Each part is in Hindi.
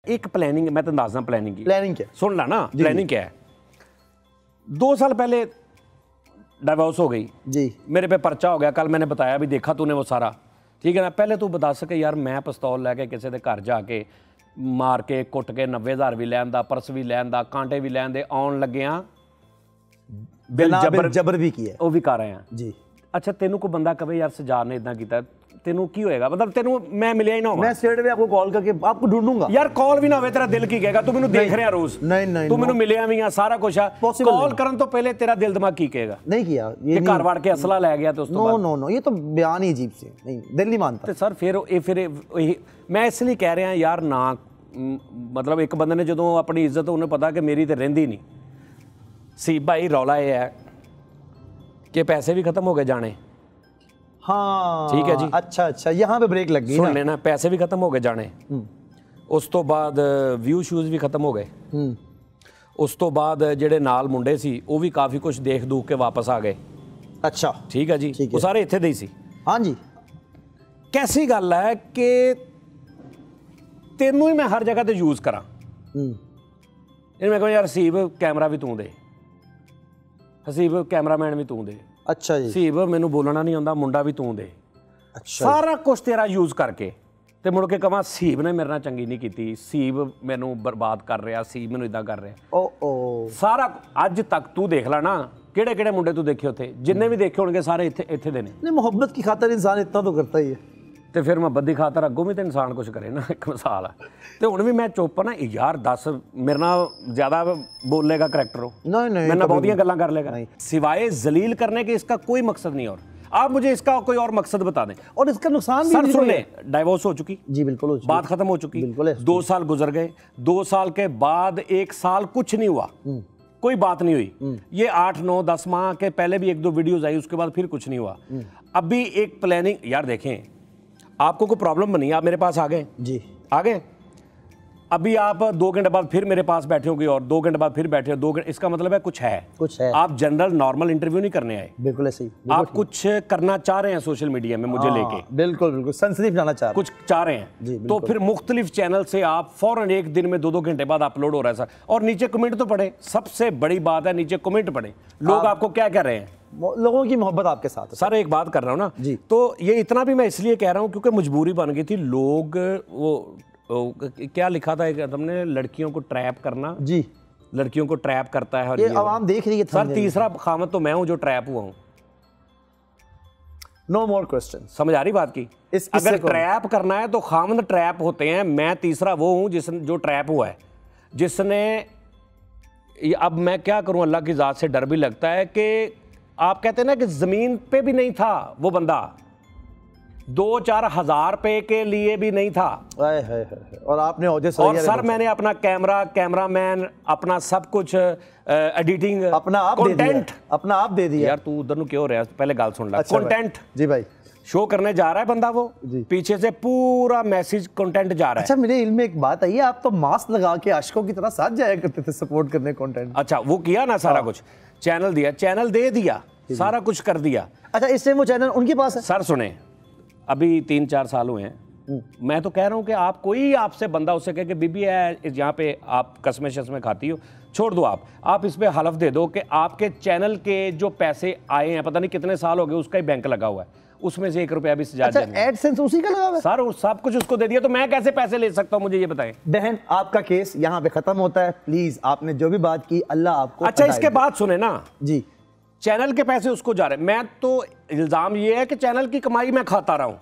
एक प्लानिंग, मैं तो अंदाजा प्लानिंग की। प्लानिंग क्या सुन ला ना, प्लानिंग क्या है। 2 साल पहले डाइवोर्स हो गई जी, मेरे पे पर्चा हो गया, कल मैंने बताया भी, देखा तूने वो सारा, ठीक है ना। पहले तू बता सके यार मैं पिस्तौल लैके किसी के घर जाके मार के कुट के 90,000 भी लैन दा, पर्स भी लैन दा, कांटे भी लैन दे, आउन लगे हाँ बिल जबर भी किया वो भी कर रहे हैं जी। अच्छा तेनू को बंदा कहे यार सजार ने इतना किया, तेनू की होएगा? मतलब तेनू मैं मिलिया ही ना होगा, मैं स्ट्रेट वे आपको कॉल करके आपको ढूंढूंगा यार। कॉल भी ना होवे तेरा दिल की कहेगा? तू मैनू देख रहा रोज, नहीं तू मैनू मिलिया भी आ, सारा कुछ है, कॉल करन तो पहले तेरा दिल दिमाग की कहेगा? नहीं किया ये घर वाड़ के असला ले गया तो उस तो नो नो नो, ये तो बयान ही अजीब से, नहीं दिल नहीं मानता। ते सर फिर मैं इसलिए कह रहा यार ना, मतलब एक बंदे ने जो अपनी इज्जत उन्हें पता कि मेरी तो रहिंदी नहीं सी भाई। रौला ये है कि पैसे भी खत्म हो गए जाने। हाँ ठीक है जी, अच्छा अच्छा, यहाँ पे ब्रेक लग गई सुन लेना, पैसे भी खत्म हो गए जाने, उस तो बाद व्यू शूज भी खत्म हो गए, उस तो बाद जेडे नाल मुंडे सी वो भी काफ़ी कुछ देख दूख के वापस आ गए। अच्छा ठीक है जी, वो सारे इत्थे दे ही सी। हाँ जी, कैसी गल है कि तेनू ही मैं हर जगह ते यूज़ करा, मैं कहूँ यार हसीब कैमरा भी तू दे, हसीब कैमरामैन भी तू दे, अच्छा जी, हसीब मैनू बोलना नहीं आंदा, मुंडा भी तू दे, अच्छा सारा कुछ तेरा यूज़ करके ते मुड़ के कहां हसीब ने मेरे नाल चंगी नहीं की, हसीब मैनू बर्बाद कर रहा, हसीब मैनू इदां कर रहा। ओ सारा अज तक तू देख ला ना, किहड़े किहड़े मुंडे तू देखे उत्थे, जिन्ने भी देखे होणगे सारे इत्थे इत्थे दे ने। नहीं, मोहब्बत की खातर इंसान इतना तो करता ही है, तो फिर मोहब्बत की खातर अगों भी तो इंसान कुछ करे ना। एक मिसाल है तो हुण भी मैं चुप ना यार, दस मेरे नाल ज़्यादा बोलेगा करैक्टर हो, नहीं नहीं, मेरे नाल बहुतियां गल्लां कर लेगा, सिवाय जलील करने के इसका कोई मकसद नहीं। और आप मुझे इसका कोई और मकसद बता दें। और इसका नुकसान सर भी सुन ले, डाइवोर्स हो चुकी जी, बिल्कुल हो चुकी, बात खत्म हो चुकी, बिल्कुल 2 साल गुजर गए, 2 साल के बाद 1 साल कुछ नहीं हुआ, कोई बात नहीं हुई। ये 8 9 10 माह के पहले भी 1-2 वीडियोस आई, उसके बाद फिर कुछ नहीं हुआ। अभी एक प्लानिंग, यार देखें आपको कोई प्रॉब्लम बनी, आप मेरे पास आ गए जी, आ गए, अभी आप 2 घंटे बाद फिर मेरे पास बैठे होंगे और 2 घंटे बाद फिर बैठे हो, 2 घंटे, इसका मतलब है कुछ है। आप जनरल नॉर्मल इंटरव्यू नहीं करने आए, बिल्कुल ऐसे ही, आप कुछ करना चाह रहे हैं सोशल मीडिया में मुझे लेके, बिल्कुल बिल्कुल सनसनी फैलाना चाह रहे कुछ चाह रहे हैं, तो फिर मुख्तलिफ चैनल से आप फौरन एक दिन में 2-2 घंटे बाद अपलोड हो रहा है सर। और नीचे कमेंट तो पढ़े, सबसे बड़ी बात है नीचे कमेंट पढ़े, लोग आपको क्या कह रहे हैं, लोगों की मोहब्बत आपके साथ है। सर एक बात कर रहा हूँ ना जी, तो ये इतना भी मैं इसलिए कह रहा हूँ क्योंकि मजबूरी बन गई थी। लोग वो क्या लिखा था एक तुमने, लड़कियों को ट्रैप करना जी, लड़कियों को ट्रैप करता है, और ये आवाम देख रही है। सर तीसरा खामत तो मैं हूँ जो ट्रैप हुआ हूँ। नो मोर क्वेश्चन, समझ आ रही बात की? अगर ट्रैप करना है तो खामद ट्रैप होते हैं, मैं तीसरा वो हूँ जो ट्रैप हुआ है, जिसने, अब मैं क्या करूँ, अल्लाह की ज़ात से डर भी लगता है कि आप कहते हैं ना कि ज़मीन पे भी नहीं था वो बंदा, 2-4 हज़ार रुपए के लिए भी नहीं था, और आपने और सर मैंने अपना कैमरामैन, अपना सब कुछ, एडिटिंग, अपना आप कंटेंट अपना आप दे दिया। यार तू उधर नु क्यों हो रहा है, पहले गाल सुन ला। कंटेंट जी भाई, शो करने जा रहा है बंदा, वो पीछे से पूरा मैसेज कंटेंट जा रहा है। अच्छा मेरे इल्म में एक बात आई है, आप तो मास्क लगा के आशिकों की तरह साथ जाया करते थे सपोर्ट करने कंटेंट। अच्छा वो किया ना सारा कुछ, चैनल दिया, चैनल दे दिया, सारा कुछ कर दिया। अच्छा इससे वो चैनल उनके पास है? सर सुने, अभी 3-4 साल हुए हैं, मैं तो कह रहा हूँ कि आप कोई आपसे बंदा उससे कहे कि बीबी है यहाँ पे आप कसमें शस्में खाती हो, छोड़ दो, आप इस पे हलफ दे दो कि आपके चैनल के जो पैसे आए हैं, पता नहीं कितने साल हो गए, उसका ही बैंक लगा हुआ है, उसमें से 1 रुपया भी सजा अच्छा एडसेंस उसी का लगा हुआ है? सर सब कुछ उसको दे दिया, तो मैं कैसे पैसे ले सकता हूँ, मुझे ये बताएं। बहन आपका केस यहाँ पे खत्म होता है, प्लीज आपने जो भी बात की अल्लाह आपको। अच्छा इसके बाद सुने ना जी, चैनल के पैसे उसको जा रहे हैं, मैं तो इल्जाम ये है कि चैनल की कमाई मैं खाता रहा हूं,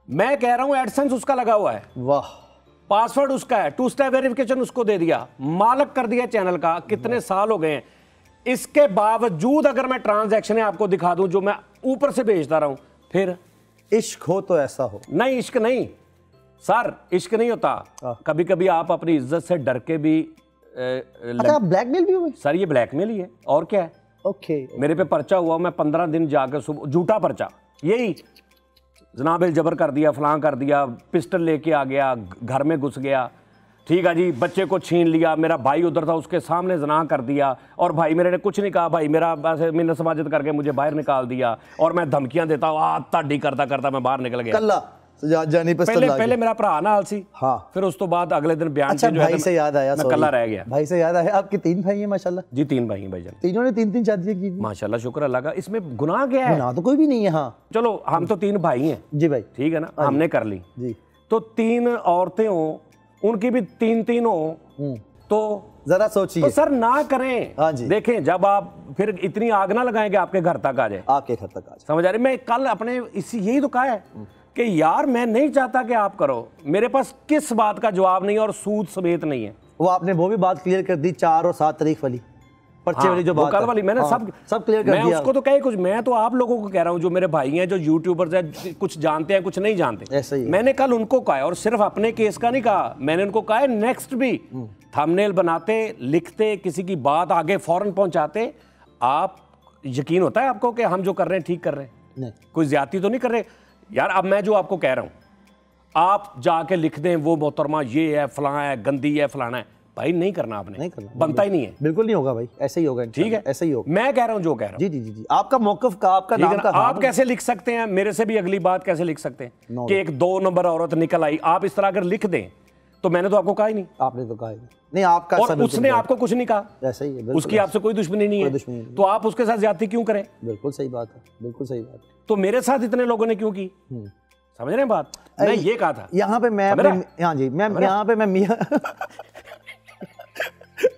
मैं कह रहा हूं एडसेंस उसका लगा हुआ है, वाह, पासवर्ड उसका है, 2 स्टेप वेरिफिकेशन उसको दे दिया, मालिक कर दिया चैनल का, कितने साल हो गए हैं। इसके बावजूद अगर मैं ट्रांजैक्शन आपको दिखा दूं जो मैं ऊपर से भेजता रहा हूं, फिर इश्क हो तो ऐसा हो। नहीं इश्क नहीं सर, इश्क नहीं होता, कभी कभी आप अपनी इज्जत से डर के भी अच्छा ब्लैकमेल भी हुई? सर ये ब्लैकमेल ही है, और क्या है। ओके, मेरे पे पर्चा हुआ, मैं 15 दिन जाकर सुबह, झूठा पर्चा, यही जनाबिल जबर कर दिया, फलां कर दिया, पिस्टल लेके आ गया, घर में घुस गया, ठीक है जी, बच्चे को छीन लिया, मेरा भाई उधर था उसके सामने जना कर दिया, और भाई मेरे ने कुछ नहीं कहा, भाई मेरा ऐसे मिन्नत समाजत करके मुझे बाहर निकाल दिया, और मैं धमकियां देता हूँ, ताड़ी करता करता मैं बाहर निकल गया। कल्ला जानी पिस्तौल पहले मेरा भरा नाल सी, हाँ फिर उस तो बाद अगले दिन बयान अच्छा, चेंज होया, भाई से याद आया, मैं कल्ला रह गया। भाई से याद आया, आपके 3 भाई हैं माशाल्लाह? जी 3 भाई हैं भाईजान, तीनों ने 3-3 शादियां की थी माशाल्लाह, शुक्र अल्लाह का। इसमें गुनाह क्या है? ना तो कोई भी नहीं है। हाँ चलो हम तो 3 भाई हैं जी भाई, ठीक है ना, हमने कर ली जी। तो 3 औरतें हो, उनकी भी 3-3 हो, तो जरा सोचिए। तो सर ना करें। हाँ जी। देखें जब आप फिर इतनी आग ना लगाएं कि आपके घर तक आ जाए, आपके घर तक आ जाए। समझ आ रही? मैं कल अपने इसी यही तो कहा है कि यार मैं नहीं चाहता कि आप करो, मेरे पास किस बात का जवाब नहीं है और सूद समेत नहीं है। वो आपने वो भी बात क्लियर कर दी 4 और 7 तारीख वाली पर्चे वाली जो बात कल वाली मैंने सब क्लियर कर मैं दिया। उसको तो कहे कुछ, मैं तो आप लोगों को कह रहा हूँ जो मेरे भाई हैं, जो यूट्यूबर्स हैं, कुछ जानते हैं कुछ नहीं जानते। ऐसा ही है। मैंने कल उनको कहा है, और सिर्फ अपने केस का नहीं कहा, मैंने उनको कहा है नेक्स्ट भी थंबनेल बनाते, लिखते, किसी की बात आगे फौरन पहुंचाते, आप यकीन होता है आपको कि हम जो कर रहे हैं ठीक कर रहे हैं, नहीं कोई ज्यादती तो नहीं कर रहे यार। अब मैं जो आपको कह रहा हूँ, आप जाके लिख दें वो मोहतरमा ये है, फलां है, गंदी है, फलाना है, भाई नहीं करना, आपने नहीं करना, बनता ही नहीं है। बिल्कुल नहीं होगा भाई, ऐसे ही होगा, ठीक है, ऐसे ही होगा। मैं कह रहा हूं जो कह रहा हूं। जी जी जी जी, आपका मौकफ का, आपका नाम का, आप कैसे लिख सकते हैं मेरे से भी अगली बात कैसे लिख सकते हैं कि एक 2 नंबर औरत निकल आई, आप इस तरह अगर लिख दें तो मैंने तो आपको कहा ही नहीं। आपने तो कहा ही नहीं, आपका और उसने आपको कुछ नहीं कहा, ऐसा ही है, उसकी आपसे कोई दुश्मनी नहीं है, तो आप उसके साथ ज्यादती क्यों करें? बिल्कुल सही बात है, बिल्कुल सही बात है। तो मेरे साथ इतने लोगों ने क्यों की? समझ रहे हैं बात? मैं ये कहा था यहाँ पे मैं, हाँ जी, मैं यहाँ पे मैं मियाँ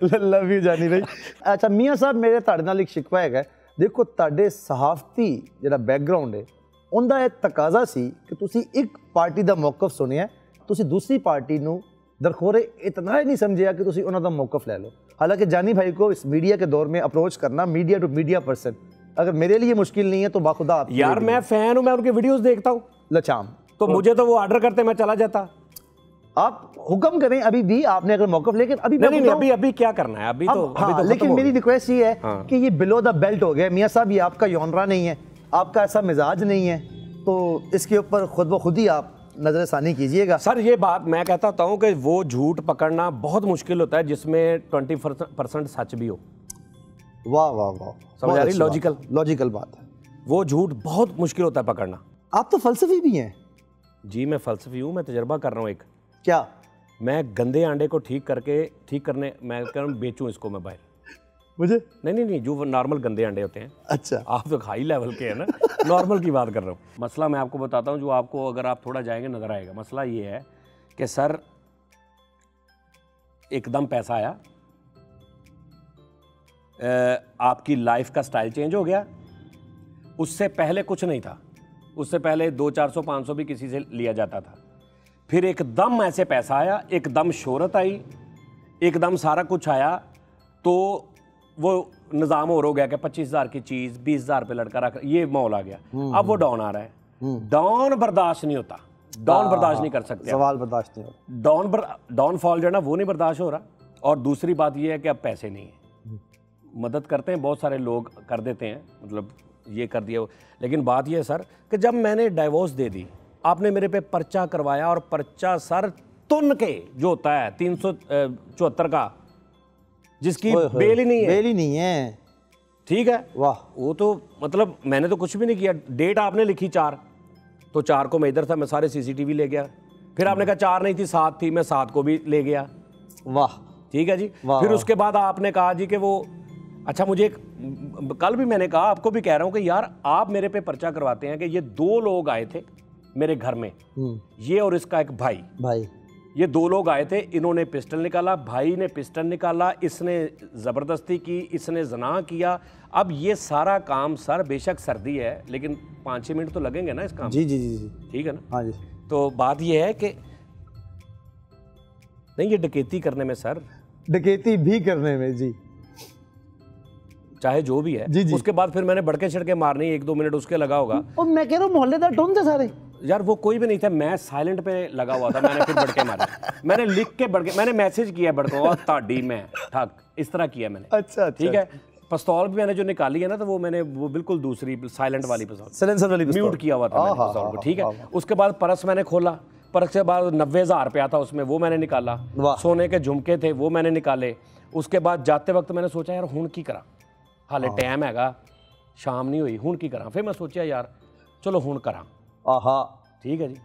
लव यू जानी भाई। अच्छा मियाँ साहब, मेरे ਤੁਹਾਡੇ ਨਾਲ ਇੱਕ ਸ਼ਿਕਵਾ ਹੈਗਾ, ਦੇਖੋ ਤੁਹਾਡੇ ਸਹਾਫਤੀ ਜਿਹੜਾ ਬੈਕਗ੍ਰਾਉਂਡ ਹੈ ਉਹਦਾ ਇਹ ਤਕਾਜ਼ਾ ਸੀ ਕਿ ਤੁਸੀਂ ਇੱਕ ਪਾਰਟੀ ਦਾ ਮੌਕਫ ਸੁਣਿਆ, ਤੁਸੀਂ दूसरी पार्टी ਨੂੰ दरखोरे इतना ही नहीं समझिया कि ਤੁਸੀਂ ਉਹਨਾਂ ਦਾ मौकफ ले लो। हालांकि जानी भाई को इस मीडिया के दौर में अप्रोच करना मीडिया टू मीडिया पर्सन अगर मेरे लिए मुश्किल नहीं है तो बाखुदा आप यार मैं फैन हूं, मैं उनके वीडियोस देखता हूं, लचाम तो मुझे तो वो ऑर्डर करते मैं चला जाता। आप हुक्म करें अभी भी, आपने अगर मौकफ, लेकिन अभी नहीं, अभी क्या करना है, अभी तो लेकिन मेरी रिक्वेस्ट ये है कि ये बिलो द बेल्ट हो गया मियाँ साहब, ये आपका यौनरा नहीं है, आपका ऐसा मिजाज नहीं है, तो इसके ऊपर खुद ब खुद ही आप नजरसानी कीजिएगा। सर ये बात मैं कहता हूँ कि वो झूठ पकड़ना बहुत मुश्किल होता है जिसमें 20% सच भी हो। वाह वाह वाह, समझ आ रही? लॉजिकल बात है। वो झूठ बहुत मुश्किल होता है पकड़ना। आप तो फलसफी भी हैं। जी मैं फलसफी हूँ, मैं तजर्बा कर रहा हूँ। एक क्या? मैं गंदे अंडे को ठीक करने मैं कह रहा हूँ बेचूँ इसको मैं बाहर। मुझे नहीं, जो नॉर्मल गंदे अंडे होते हैं। अच्छा, आप तो हाई लेवल के हैं ना, नॉर्मल की बात कर रहा हूँ। मसला मैं आपको बताता हूँ जो आपको अगर आप थोड़ा जाएंगे नजर आएगा। मसला ये है कि सर एकदम पैसा आया, आपकी लाइफ का स्टाइल चेंज हो गया। उससे पहले कुछ नहीं था, उससे पहले 200-400-500 भी किसी से लिया जाता था। फिर एकदम ऐसे पैसा आया, एकदम शोहरत आई, एकदम सारा कुछ आया, तो वो निज़ाम और हो गया कि 25,000 की चीज़ 20,000 पे लड़का रख, ये माहौल आ गया। अब वो डाउन आ रहा है। डाउन बर्दाश्त नहीं होता, डाउन बर्दाश्त नहीं कर सकते, सवाल बर्दाश्त नहीं होता। डाउन फॉल जो है ना वो नहीं बर्दाश्त हो रहा। और दूसरी बात ये है कि अब पैसे नहीं है। मदद करते हैं बहुत सारे लोग, कर देते हैं, मतलब ये कर दिया। लेकिन बात ये है सर कि जब मैंने डाइवोर्स दे दी, आपने मेरे पे पर्चा करवाया, और पर्चा सर तुन के जो होता है 374 का, जिसकी बेल ही नहीं है। ठीक है, वाह, वो तो मतलब मैंने तो कुछ भी नहीं किया। डेट आपने लिखी 4, तो 4 को मैं इधर था, मैं सारे CCTV ले गया। फिर आपने कहा 4 नहीं थी 7 थी, मैं 7 को भी ले गया। वाह, ठीक है जी। फिर उसके बाद आपने कहा जी कि वो, अच्छा मुझे कल भी मैंने कहा, आपको भी कह रहा हूं कि यार आप मेरे पे पर्चा करवाते हैं कि ये 2 लोग आए थे मेरे घर में, ये और इसका एक भाई, ये 2 लोग आए थे, इन्होंने पिस्टल निकाला, भाई ने पिस्टल निकाला, इसने ज़बरदस्ती की, इसने ज़ना किया। अब ये सारा काम सर, बेशक सर्दी है लेकिन 5-6 मिनट तो लगेंगे ना इस काम। जी जी जी, ठीक है ना? हाँ जी। तो बात ये है कि नहीं, ये डकैती करने में सर, डकैती भी करने में जी, चाहे जो भी है जी जी। उसके बाद फिर मैंने बड़के छिड़के मारनी, 1-2 मिनट उसके लगा होगा। और मैं कह रहा हूँ मोहल्लेदार टोन थे सारे यार, वो कोई भी नहीं था, मैं साइलेंट पे लगा हुआ था। मैंने फिर बड़के मारे, मैंने लिख के बड़के, मैंने मैसेज किया बड़कों, और ताड़ी में ठक, इस तरह किया मैंने। अच्छा, ठीक है। पिस्तौल भी मैंने जो निकाली है ना, तो वो मैंने वो बिल्कुल दूसरी साइलेंट वाली पिस्तौल, साइलेंसर वाली म्यूट किया हुआ था मैंने पिस्तौल को। ठीक है। उसके बाद पर्स मैंने खोला, पर्स के बाद 90,000 रुपया था उसमें, वो मैंने निकाला। सोने के झुमके थे, वो मैंने निकाले। उसके बाद जाते वक्त मैंने सोचा यार हुण की करा, हाले टाइम हैगा, शाम नहीं हुई, हुण की करा। फिर मैं सोचा यार चलो हुण करा। आहा, ठीक है जी।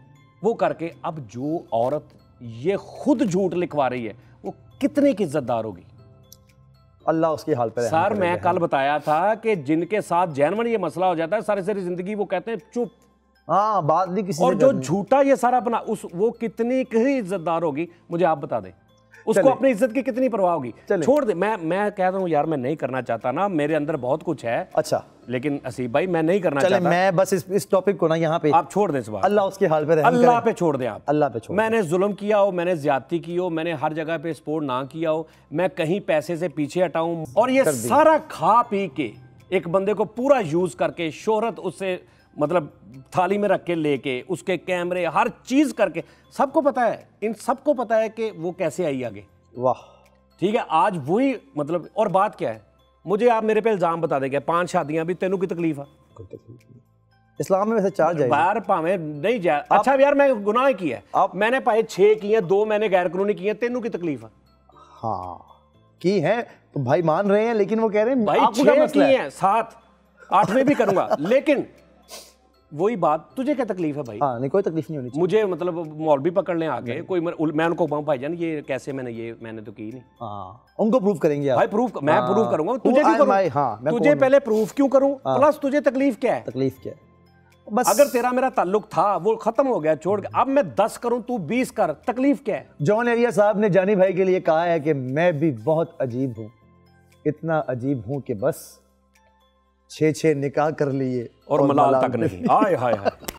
वो करके अब जो औरत ये खुद झूठ लिखवा रही है वो कितने की इज्जतदार होगी। अल्लाह उसकी हाल पे सर मैं कल बताया था कि जिनके साथ जैनवन ये मसला हो जाता है सारी सारी जिंदगी वो कहते हैं चुप, हाँ बात नहीं किसी और जो झूठा ये सारा बना उस वो कितनी की इज्जतदार होगी मुझे आप बता दें, उसको अपनी इज्जत की कितनी परवाह होगी। छोड़ दे, मैं कहता हूँ यार मैं नहीं करना चाहता ना, मेरे अंदर बहुत कुछ है। अच्छा लेकिन असीब भाई मैं नहीं करना चाहता। मैं बस इस टॉपिक को ना यहाँ पे आप छोड़ दें इस बात, अल्लाह उसके हाल पे रहम अल्लाह पे छोड़ दें आप, अल्लाह पे छोड़। मैंने जुल्म किया हो, मैंने ज्यादती की हो, मैंने हर जगह पे सपोर्ट ना किया हो, मैं कहीं पैसे से पीछे हटाऊं और ये सारा खा पी के एक बंदे को पूरा यूज करके शोहरत उससे मतलब थाली में रख के लेके उसके कैमरे हर चीज करके, सबको पता है, इन सबको पता है कि वो कैसे आई आगे। वाह ठीक है, आज वही मतलब, और बात क्या है, मुझे आप मेरे पे इल्जाम बता देंगे 5 शादियां भी तेनू की तकलीफ है? इस्लाम में वैसे 4 जायज बाहर भावे नहीं जाए। अच्छा यार मैं गुनाह किया है, मैंने पाए 6 किए, 2 मैंने गैर कानूनी किए, तेनू की तकलीफ है? हाँ की है तो भाई मान रहे हैं, लेकिन वो कह रहे हैं भाई 6 किए हैं, 7 8वें भी करूंगा लेकिन वही बात, तुझे क्या तकलीफ है भाई? हाँ नहीं कोई तकलीफ नहीं होनी चाहिए। मुझे मतलब मौलवी पकड़ लें आके कोई, मैं उनको कहूँ भाईजान ये कैसे मैंने तो की नहीं। हाँ उनको प्रूफ करेंगे आप। भाई प्रूफ मैं प्रूफ करूंगा, तुझे क्यों करूं? हाँ, तुझे पहले प्रूफ क्यों करूं? प्लस तुझे तकलीफ क्या है? तकलीफ क्या है? बस अगर तेरा मेरा ताल्लुक था वो खत्म हो गया, छोड़ के अब मैं 10 करूं तू 20 कर, तकलीफ क्या है? जॉन एरिया साहब ने जानी भाई के लिए कहा है कि मैं भी बहुत अजीब हूं, इतना अजीब हूं कि बस 6 निकाह कर लिए और मलाल तक नहीं। आए हाय हाय।